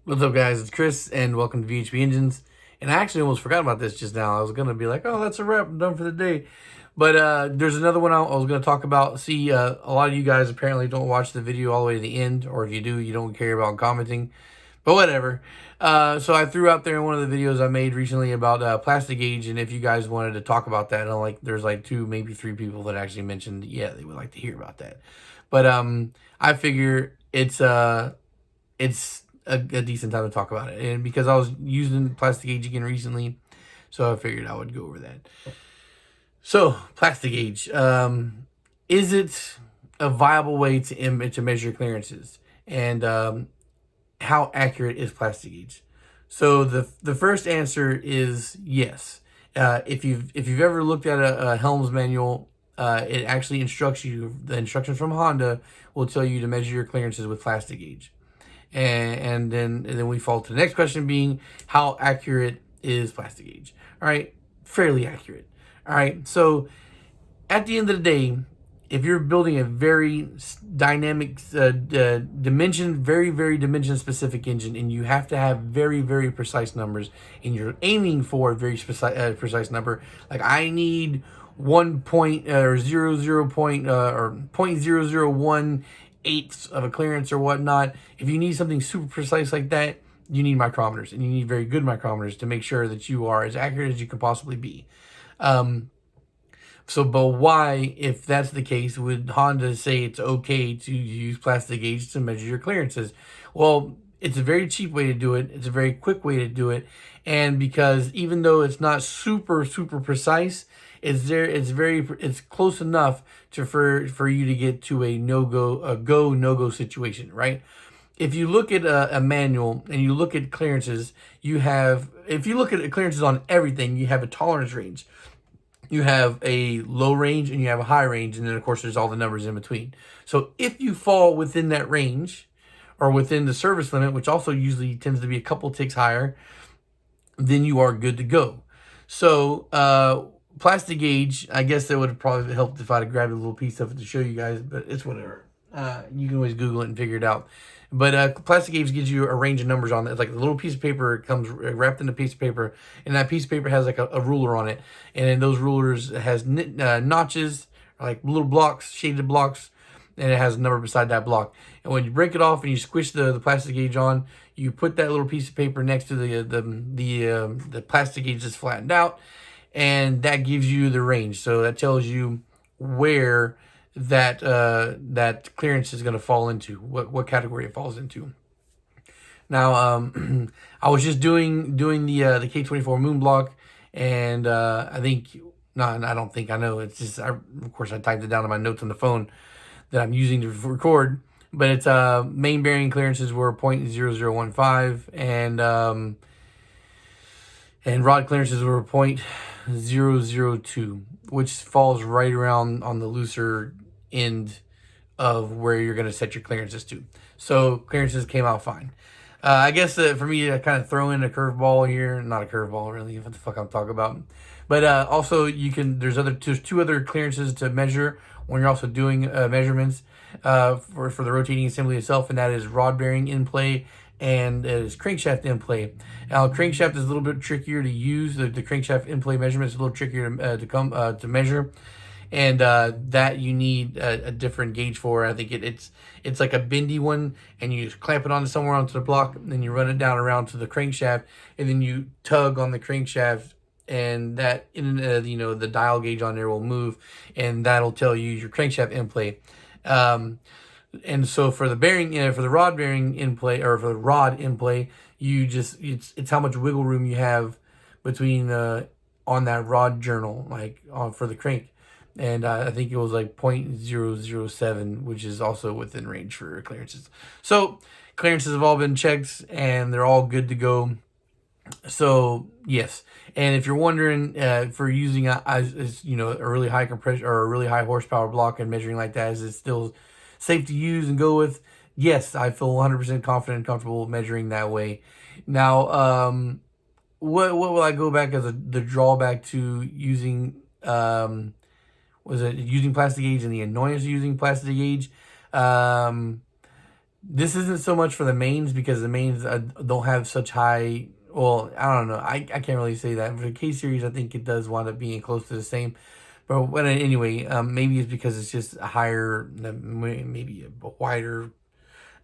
What's up, guys? It's Chris, and welcome to VHP Engines. And I actually almost forgot about this just now. I was gonna be like, "Oh, that's a wrap. I'm done for the day." But there's another one I was gonna talk about. See, a lot of you guys apparently don't watch the video all the way to the end, or if you do, you don't care about commenting. But whatever. So I threw out there in one of the videos I made recently about Plastigage, and if you guys wanted to talk about that, and there's like two, maybe three people that actually mentioned, yeah, they would like to hear about that. But I figure it's a decent time to talk about it. And because I was using Plastigage again recently, so I figured I would go over that. So, Plastigage, is it a viable way to measure clearances? And how accurate is Plastigage? So the first answer is yes. If you've ever looked at a Helms manual, it actually instructs you. The instructions from Honda will tell you to measure your clearances with Plastigage. And then we fall to the next question being, how accurate is Plastigage? All right, fairly accurate. All right, so at the end of the day, if you're building a very dynamic, very dimension specific engine, and you have to have very precise numbers, and you're aiming for a very precise number, like I need 1 point or 00 point or 0.001 eighths of a clearance or whatnot. If you need something super precise like that, you need micrometers, and you need very good micrometers to make sure that you are as accurate as you can possibly be. But why, if that's the case, would Honda say it's okay to use Plastigage to measure your clearances? Well, it's a very cheap way to do it. It's a very quick way to do it. And because even though it's not super precise, it's close enough for you to get to a no go situation, right? If you look at a manual and you look at clearances, if you look at clearances on everything, you have a tolerance range. You have a low range and you have a high range, and then of course there's all the numbers in between. So if you fall within that range or within the service limit, which also usually tends to be a couple ticks higher, then you are good to go. So Plastigage, I guess that would have probably helped if I'd have grabbed a little piece of it to show you guys, but it's whatever. You can always Google it and figure it out. But Plastigage gives you a range of numbers on it. It's like a little piece of paper. It comes wrapped in a piece of paper, and that piece of paper has like a ruler on it. And in those rulers, it has notches, like little blocks, shaded blocks, and it has a number beside that block. And when you break it off and you squish the Plastigage on, you put that little piece of paper next to the Plastigage that's flattened out, and that gives you the range. So that tells you where that clearance is going to fall into, what category it falls into. Now, I was just doing the K24 moon block, and I think no, I don't think I know. It's just of course I typed it down in my notes on the phone that I'm using to record. But it's main bearing clearances were 0.0015, and rod clearances were 0.002, which falls right around on the looser end of where you're going to set your clearances to. So clearances came out fine. I guess for me to kind of throw in a curveball here, not a curveball really, what the fuck I'm talking about. But also there's two other clearances to measure when you're also doing measurements for the rotating assembly itself, and that is rod bearing in play and it is crankshaft in play. Now, crankshaft is a little bit trickier to use. The crankshaft in play measurement is a little trickier to measure, and that you need a different gauge for. I think it's like a bendy one, and you clamp it onto somewhere onto the block, and then you run it down around to the crankshaft, and then you tug on the crankshaft, and that the dial gauge on there will move, and that'll tell you your crankshaft in play. And so for the bearing, for the rod bearing in play, or for the rod in play, it's how much wiggle room you have between on that rod journal, like for the crank. And I think it was like 0.007, which is also within range for clearances. So clearances have all been checked, and they're all good to go. So yes, and if you're wondering, for using a really high compression or a really high horsepower block and measuring like that, is it still safe to use and go with? Yes, I feel 100% confident and comfortable measuring that way. Now, what will I go back as the drawback to using was it using Plastigage and the annoyance of using Plastigage? This isn't so much for the mains because the mains don't have such high. Well, I don't know. I can't really say that. For the K series, I think it does wind up being close to the same. But anyway, maybe it's because it's just a higher, maybe a wider.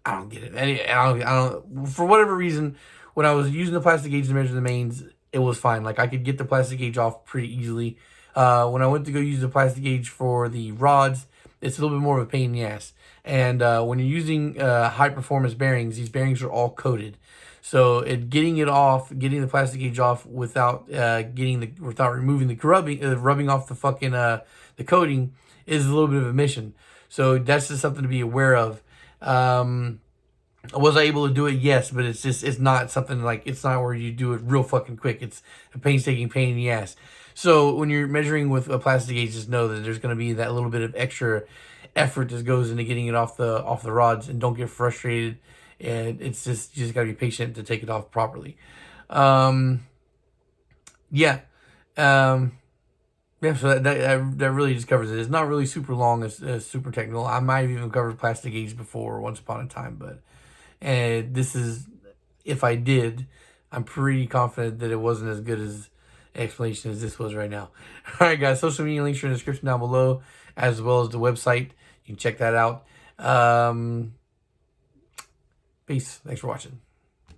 I don't get it. I don't. For whatever reason, when I was using the plastic gauge to measure the mains, it was fine. Like I could get the plastic gauge off pretty easily. When I went to go use the plastic gauge for the rods, it's a little bit more of a pain in the ass. And when you're using high performance bearings, these bearings are all coated. So getting it off, getting the plastic gauge off without without removing the rubbing off the fucking the coating is a little bit of a mission. So that's just something to be aware of. Um, was I able to do it? Yes, but it's not something like, it's not where you do it real fucking quick. It's a painstaking pain in the ass. So when you're measuring with a plastic gauge, just know that there's going to be that little bit of extra effort that goes into getting it off the rods, and don't get frustrated. And it's just, you just got to be patient to take it off properly. Um, yeah. Um, yeah, so that really just covers it. It's not really super long, as super technical. I might have even covered plastic gauge before once upon a time, but and this is, if I did, I'm pretty confident that it wasn't as good as explanation as this was right now. All right, guys, social media links are in the description down below, as well as the website. You can check that out. Peace. Thanks for watching.